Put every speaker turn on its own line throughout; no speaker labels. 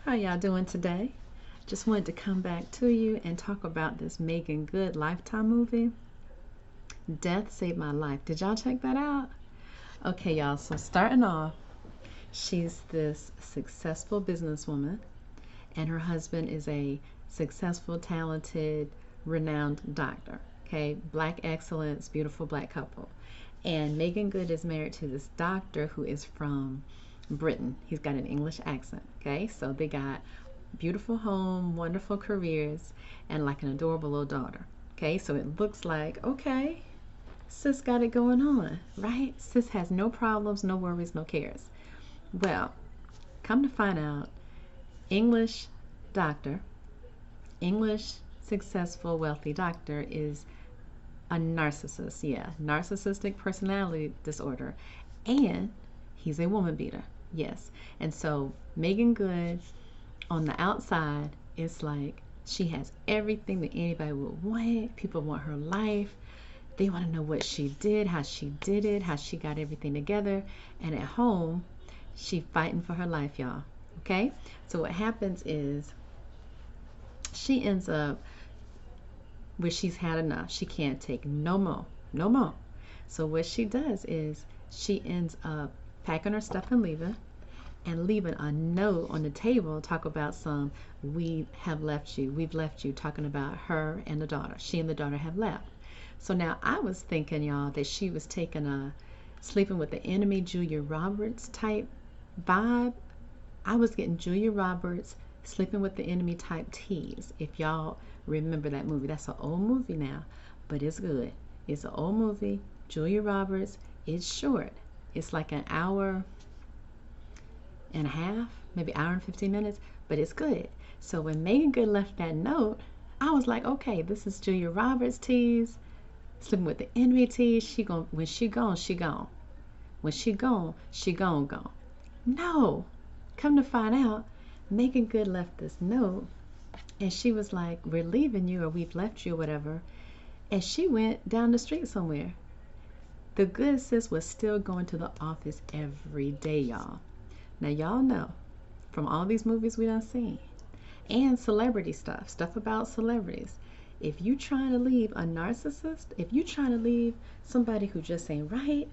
How y'all doing today? Just wanted to come back to you and talk about this Megan Good Lifetime movie. Death Saved My Life. Did y'all check that out? Okay, y'all. So starting off, she's this successful businesswoman, and her husband is a successful, talented, renowned doctor. Okay, black excellence, beautiful black couple. And Megan Good is married to this doctor who is from Britain. He's got an English accent. Okay, so they got beautiful home, wonderful careers, and like an adorable little daughter. Okay, so it looks like, okay, sis got it going on, right? Sis has no problems, no worries, no cares. Well, come to find out, English doctor, English successful, wealthy doctor is a narcissist. Yeah, narcissistic personality disorder. And he's a woman beater. Yes. And so Megan Good on the outside is like she has everything that anybody would want. People want her life. They want to know what she did, how she did it, how she got everything together. And at home, she fighting for her life, y'all. Okay? So what happens is she ends up where she's had enough. She can't take no more. No more. So what she does is she ends up packing her stuff and leaving a note on the table, talk about some, we've left you, talking about her and the daughter. She and the daughter have left. So now I was thinking, y'all, that she was taking a sleeping with the enemy Julia Roberts type vibe. I was getting Julia Roberts sleeping with the enemy type tease. If y'all remember that movie, that's an old movie now, but it's good. It's an old movie. Julia Roberts. It's short. It's like an hour and a half, maybe hour and 15 minutes, but it's good. So when Megan Good left that note, I was like, okay, this is Julia Roberts tease, sleeping with the enemy tease. When she gone, she gone. When she gone, she gone. No, come to find out, Megan Good left this note, and she was like, we're leaving you, or we've left you, or whatever. And she went down the street somewhere. The good sis was still going to the office every day, y'all. Now, y'all know from all these movies we done seen and celebrity stuff about celebrities, if you trying to leave a narcissist, if you trying to leave somebody who just ain't right,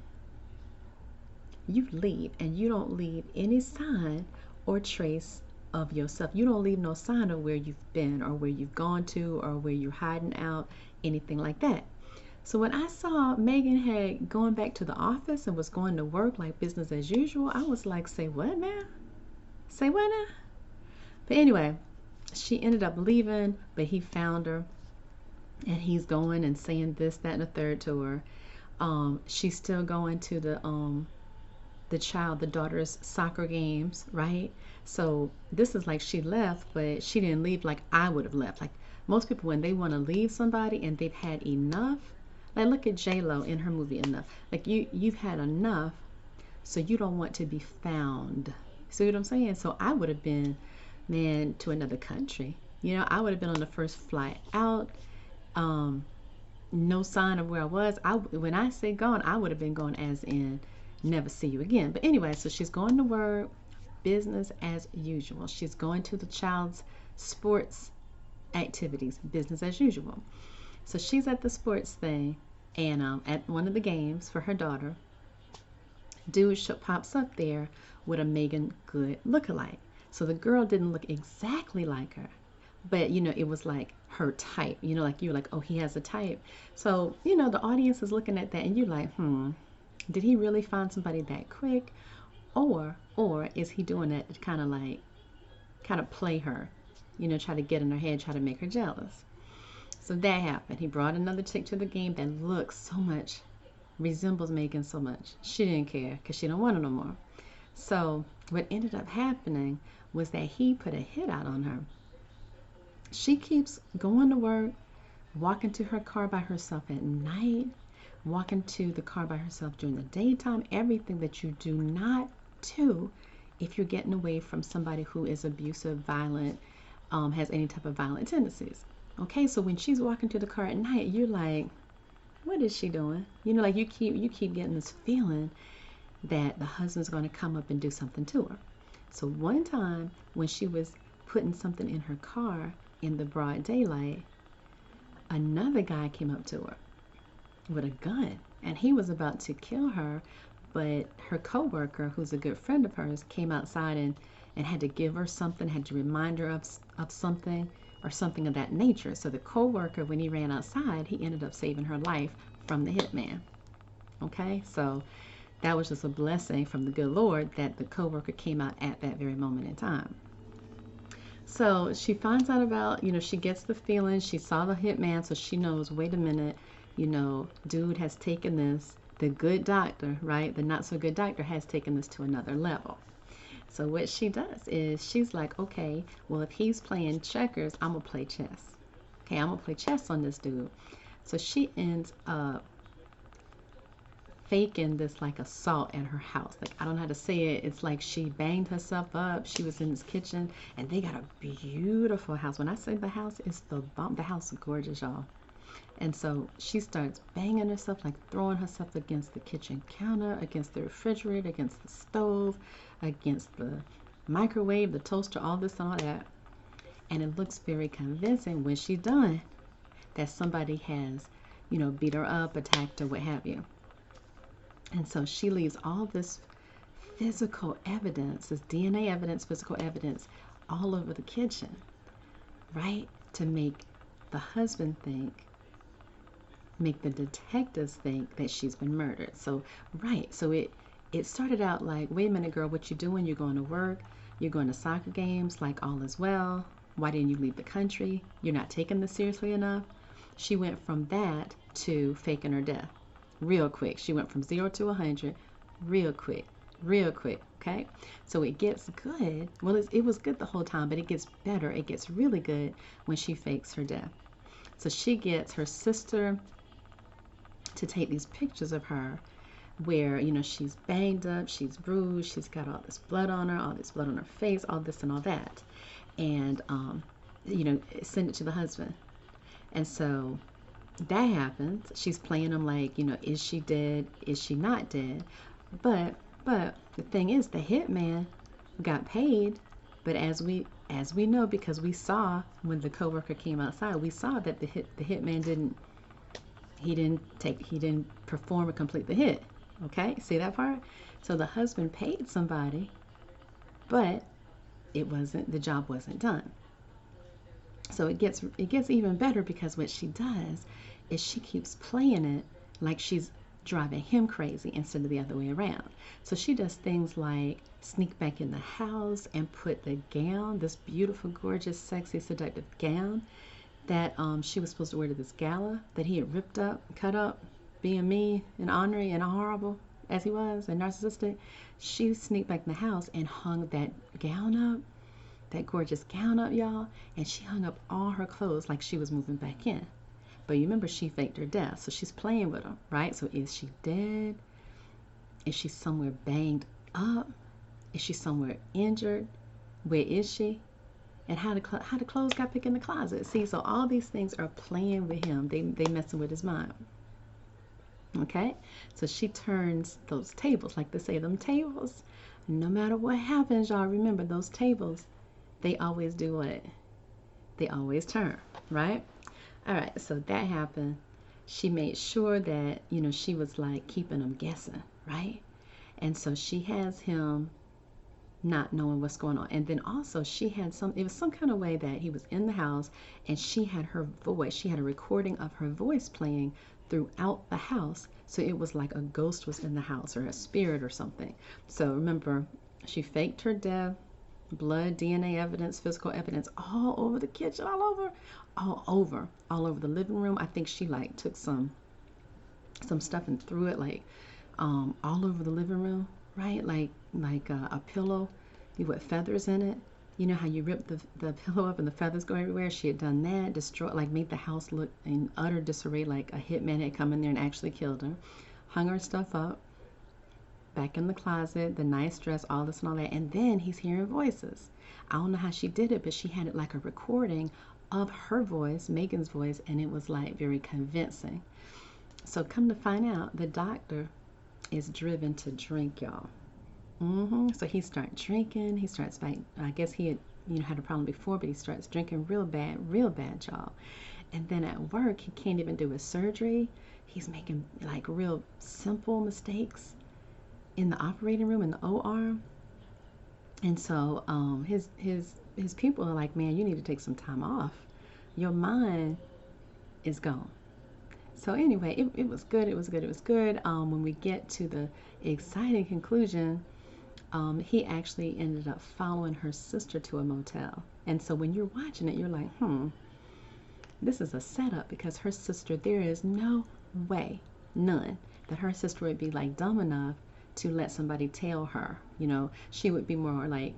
you leave, and you don't leave any sign or trace of yourself. You don't leave no sign of where you've been or where you've gone to or where you're hiding out, anything like that. So when I saw Megan had going back to the office and was going to work like business as usual, I was like, say what now? Say what now? But anyway, she ended up leaving, but he found her, and he's going and saying this, that, and the third to her. She's still going to the daughter's soccer games, right? So this is like she left, but she didn't leave like I would have left. Like most people, when they want to leave somebody and they've had enough, like look at J-Lo in her movie Enough. Like you've had enough, so you don't want to be found. See what I'm saying? So I would have been, man, to another country. You know, I would have been on the first flight out. No sign of where I was. When I say gone, I would have been gone as in never see you again. But anyway, so she's going to work, business as usual. She's going to the child's sports activities, business as usual. So she's at the sports thing, and at one of the games for her daughter, dude pops up there with a Megan Good lookalike. So the girl didn't look exactly like her, but you know, it was like her type. You know, like you're like, oh, he has a type. So you know, the audience is looking at that, and you're like, did he really find somebody that quick, or is he doing that to kind of play her, you know, try to get in her head, try to make her jealous? So that happened. He brought another chick to the game that looks so much, resembles Megan so much. She didn't care because she don't want her no more. So what ended up happening was that he put a hit out on her. She keeps going to work, walking to her car by herself at night, walking to the car by herself during the daytime, everything that you do not do if you're getting away from somebody who is abusive, violent, has any type of violent tendencies. Okay, so when she's walking to the car at night, you're like, what is she doing? You know, like you keep getting this feeling that the husband's going to come up and do something to her. So one time when she was putting something in her car in the broad daylight, another guy came up to her with a gun, and he was about to kill her, but her coworker, who's a good friend of hers, came outside and had to give her something, had to remind her of something or something of that nature. So the coworker, when he ran outside, he ended up saving her life from the hitman. Okay, so that was just a blessing from the good Lord that the coworker came out at that very moment in time. So she finds out about, she gets the feeling, she saw the hitman, so she knows, wait a minute, dude has taken this, the good doctor, right? The not so good doctor has taken this to another level. So what she does is she's like, okay, well, if he's playing checkers, I'm going to play chess. Okay, I'm going to play chess on this dude. So she ends up faking this like assault at her house. Like, I don't know how to say it. It's like she banged herself up. She was in this kitchen, and they got a beautiful house. When I say the house, it's the bomb. The house is gorgeous, y'all. And so she starts banging herself, like throwing herself against the kitchen counter, against the refrigerator, against the stove, against the microwave, the toaster, all this and all that. And it looks very convincing when she's done that somebody has, beat her up, attacked her, what have you. And so she leaves all this physical evidence, this DNA evidence, physical evidence, all over the kitchen, right? To make the husband make the detectives think that she's been murdered. So, right, so it started out like, wait a minute, girl, what you doing? You're going to work, you're going to soccer games, like all is well. Why didn't you leave the country? You're not taking this seriously enough. She went from that to faking her death real quick. She went from 0 to 100 real quick, okay? So it gets good. Well, it was good the whole time, but it gets better. It gets really good when she fakes her death. So she gets her sister to take these pictures of her where, she's banged up, she's bruised, she's got all this blood on her, all this blood on her face, all this and all that. And, send it to the husband. And so that happens. She's playing them like, is she dead? Is she not dead? But the thing is, the hitman got paid. But as we know, because we saw when the coworker came outside, we saw that the hitman didn't perform or complete the hit. Okay, see that part? So the husband paid somebody, but the job wasn't done. So it gets even better, because what she does is she keeps playing it like she's driving him crazy instead of the other way around. So she does things like sneak back in the house and put the gown, this beautiful, gorgeous, sexy, seductive gown that she was supposed to wear to this gala that he had ripped up, cut up, being mean and ornery and horrible as he was and narcissistic. She sneaked back in the house and hung that gown up, that gorgeous gown up, y'all, and she hung up all her clothes like she was moving back in. But you remember, she faked her death, so she's playing with him, right? So is she dead? Is she somewhere banged up? Is she somewhere injured? Where is she? And how the clothes got picked in the closet. See, so all these things are playing with him. They messing with his mind. Okay? So she turns those tables, like they say, them tables, no matter what happens, y'all remember those tables, they always do what? They always turn, right? All right, so that happened. She made sure that, she was like keeping him guessing, right? And so she has him not knowing what's going on. And then also she had it was some kind of way that he was in the house, and she had her voice. She had a recording of her voice playing throughout the house. So it was like a ghost was in the house, or a spirit or something. So remember, she faked her death, blood, DNA evidence, physical evidence, all over the kitchen, all over the living room. I think she like took some stuff and threw it like all over the living room, right? Like a pillow with feathers in it. You know how you rip the pillow up and the feathers go everywhere? She had done that, destroyed, like made the house look in utter disarray, like a hitman had come in there and actually killed her. Hung her stuff up back in the closet, the nice dress, all this and all that. And then he's hearing voices. I don't know how she did it, but she had it like a recording of her voice, Megan's voice, and it was like very convincing. So come to find out, the doctor is driven to drink, y'all. So he starts drinking. He starts fighting. I guess he had had a problem before, but he starts drinking real bad, y'all. And then at work, he can't even do his surgery. He's making like real simple mistakes in the operating room, in the OR. And so his people are like, man, you need to take some time off. Your mind is gone. So anyway, it was good. It was good. It was good. When we get to the exciting conclusion, he actually ended up following her sister to a motel. And so when you're watching it, you're like, this is a setup, because her sister, there is no way, none, that her sister would be like dumb enough to let somebody tell her. She would be more like,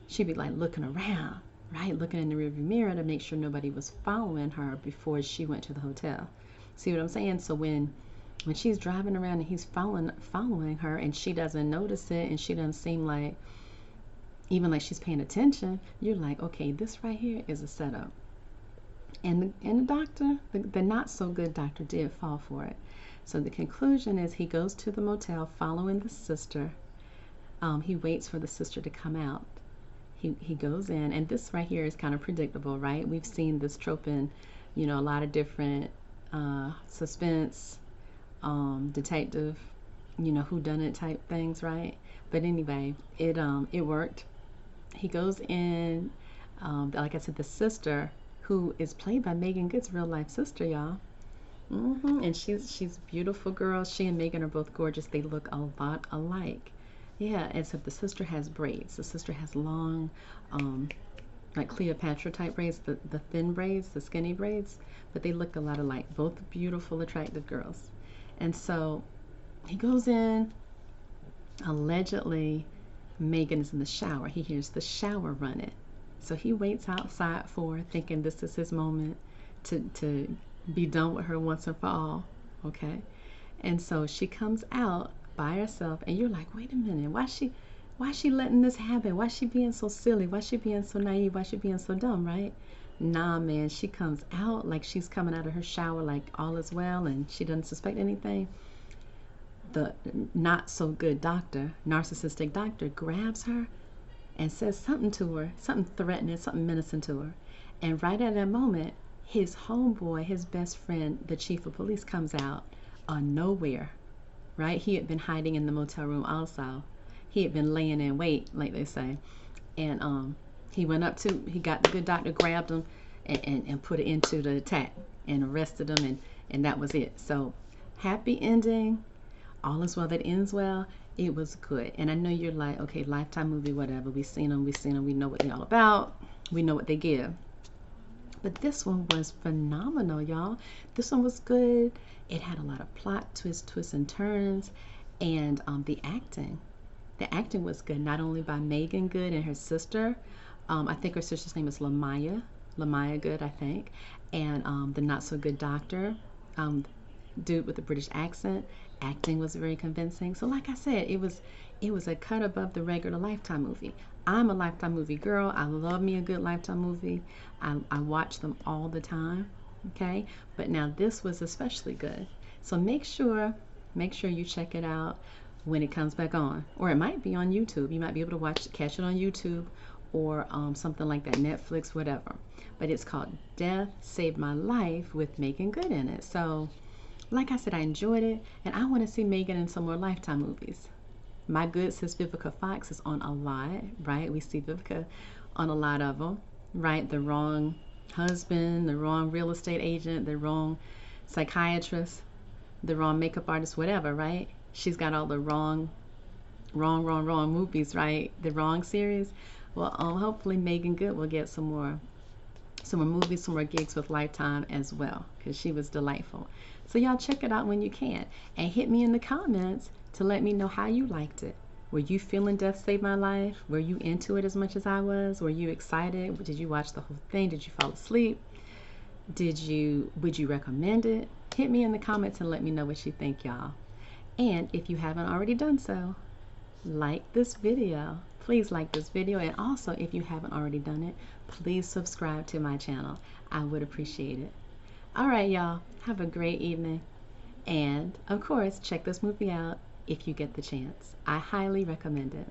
she'd be like looking around, right? Looking in the rearview mirror to make sure nobody was following her before she went to the hotel. See what I'm saying? So when she's driving around and he's following her and she doesn't notice it and she doesn't seem like, even like she's paying attention, you're like, okay, this right here is a setup. And the doctor, the not so good doctor, did fall for it. So the conclusion is he goes to the motel following the sister. He waits for the sister to come out. He goes in, and this right here is kind of predictable, right? We've seen this trope in, a lot of different suspense, detective, whodunit type things, right? But anyway, it worked. He goes in, like I said, the sister, who is played by Meagan Good's real life sister, y'all. And she's a beautiful girl. She and Meagan are both gorgeous. They look a lot alike. Yeah, except the sister has braids. The sister has long, like Cleopatra type braids, the thin braids, the skinny braids, but they look a lot alike. Both beautiful, attractive girls. And so he goes in. Allegedly, Meagan is in the shower. He hears the shower running. So he waits outside for her, thinking this is his moment to be done with her once and for all. Okay? And so she comes out by herself, and you're like, wait a minute, why is she letting this happen? Why is she being so silly? Why is she being so naive? Why is she being so dumb, right? Nah, man, she comes out like she's coming out of her shower like all is well and she doesn't suspect anything. The not so good doctor, narcissistic doctor, grabs her and says something to her, something threatening, something menacing to her. And right at that moment, his homeboy, his best friend, the chief of police, comes out of nowhere, right? He had been hiding in the motel room also. He had been laying in wait, like they say. And he got the good doctor, grabbed him, and put it into the attack and arrested him, and that was it. So happy ending. All is well that ends well. It was good. And I know you're like, okay, Lifetime movie, whatever. We've seen them. We know what they're all about. We know what they give. But this one was phenomenal, y'all. This one was good. It had a lot of plot twists and turns. And the acting was good, not only by Meagan Good and her sister. I think her sister's name is Lamaya Good, I think. And the not so good doctor, dude with the British accent. Acting was very convincing. So like I said, it was a cut above the regular Lifetime movie. I'm a Lifetime movie girl. I love me a good Lifetime movie. I watch them all the time. Okay, but now this was especially good. So make sure you check it out when it comes back on, or it might be on YouTube. You might be able to catch it on YouTube, or something like that, Netflix, whatever. But it's called Death Saved My Life with Meagan Good in it. So like I said, I enjoyed it, and I want to see Meagan in some more Lifetime movies. My good sis Vivica Fox is on a lot, right? We see Vivica on a lot of them, right? The wrong husband, the wrong real estate agent, the wrong psychiatrist, the wrong makeup artist, whatever, right? She's got all the wrong movies, right? The wrong series. Well, hopefully Meagan Good will get some more movies, some more gigs with Lifetime as well, because she was delightful. So y'all check it out when you can, and hit me in the comments to let me know how you liked it. Were you feeling Death Saved My Life? Were you into it as much as I was? Were you excited? Did you watch the whole thing? Did you fall asleep? Would you recommend it? Hit me in the comments and let me know what you think, y'all. And if you haven't already done so, like this video. Please like this video, and also if you haven't already done it, please subscribe to my channel. I would appreciate it. All right, y'all, have a great evening, and of course check this movie out if you get the chance. I highly recommend it.